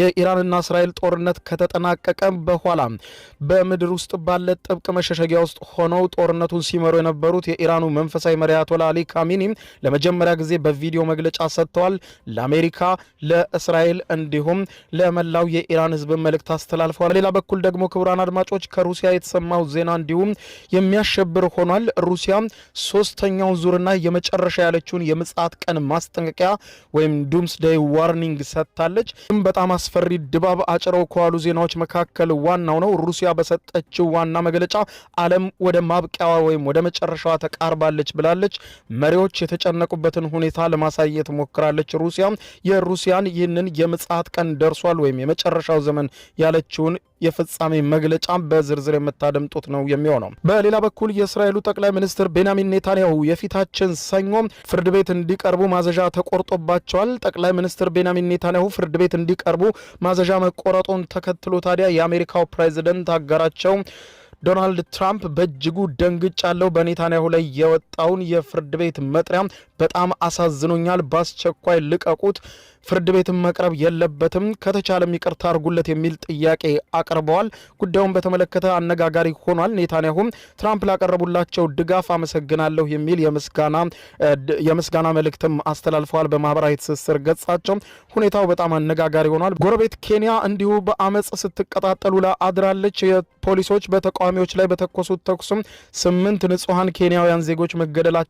የኢራንና እስራኤል ጦርነት ከተጠናቀቀ በኋላ በምድር ውስጥ ባለ ጥብቅ መሸሸጊያ ውስጥ ሆነው ጦርነቱን ሲመሩ የነበሩት የኢራኑ መንፈሳዊ መሪ አያቶላ አሊ ካሚኒ ለመጀመሪያ ጊዜ በቪዲዮ መግለጫ ሰጥተዋል። ለአሜሪካ፣ ለእስራኤል እንዲሁም ለመላው የኢራን ሕዝብ መልእክት አስተላልፈዋል። ሌላ በኩል ደግሞ ክቡራን አድማጮች ከሩሲያ የተሰማው ዜና እንዲሁም የሚያሸብር ሆኗል። ሩሲያ ሶስተኛውን ዙርና የመጨረሻ ያለችውን የምጽአት ቀን ማስጠንቀቂያ ወይም ዱምስዴይ ዋርኒንግ ሰጥታለች። በጣም አስፈሪ ድባብ አጭረው ከዋሉ ዜናዎች መካከል ዋናው ነው። ሩሲያ በሰጠችው ዋና መግለጫ ዓለም ወደ ማብቂያዋ ወይም ወደ መጨረሻዋ ተቃርባለች ብላለች። መሪዎች የተጨነቁበትን ሁኔታ ለማሳየት ሞክራለች። የሩሲያን ይህንን የምጽአት ቀን ደርሷል ወይም የመጨረሻው ዘመን ያለችውን የፍጻሜ መግለጫ በዝርዝር የምታደምጡት ነው የሚሆነው። በሌላ በኩል የእስራኤሉ ጠቅላይ ሚኒስትር ቤንያሚን ኔታንያሁ የፊታችን ሰኞ ፍርድ ቤት እንዲቀርቡ ማዘዣ ተቆርጦባቸዋል። ጠቅላይ ሚኒስትር ቤንያሚን ኔታንያሁ ፍርድ ቤት እንዲቀርቡ ማዘዣ መቆረጡን ተከትሎ ታዲያ የአሜሪካው ፕሬዝዳንት አጋራቸው ዶናልድ ትራምፕ በእጅጉ ደንግጫለሁ፣ በኔታንያሁ ላይ የወጣውን የፍርድ ቤት መጥሪያ በጣም አሳዝኖኛል፣ በአስቸኳይ ልቀቁት፣ ፍርድ ቤትም መቅረብ የለበትም፣ ከተቻለም ይቅርታ አድርጉለት የሚል ጥያቄ አቅርበዋል። ጉዳዩን በተመለከተ አነጋጋሪ ሆኗል። ኔታንያሁም ትራምፕ ላቀረቡላቸው ድጋፍ አመሰግናለሁ የሚል የምስጋና መልእክትም አስተላልፈዋል በማህበራዊ ትስስር ገጻቸው። ሁኔታው በጣም አነጋጋሪ ሆኗል። ጎረቤት ኬንያ እንዲሁ በአመጽ ስትቀጣጠሉ አድራለች። ፖሊሶች በተቃዋሚዎች ላይ በተኮሱት ተኩስም 8 ንጹሃን ኬንያውያን ዜጎች መገደላቸው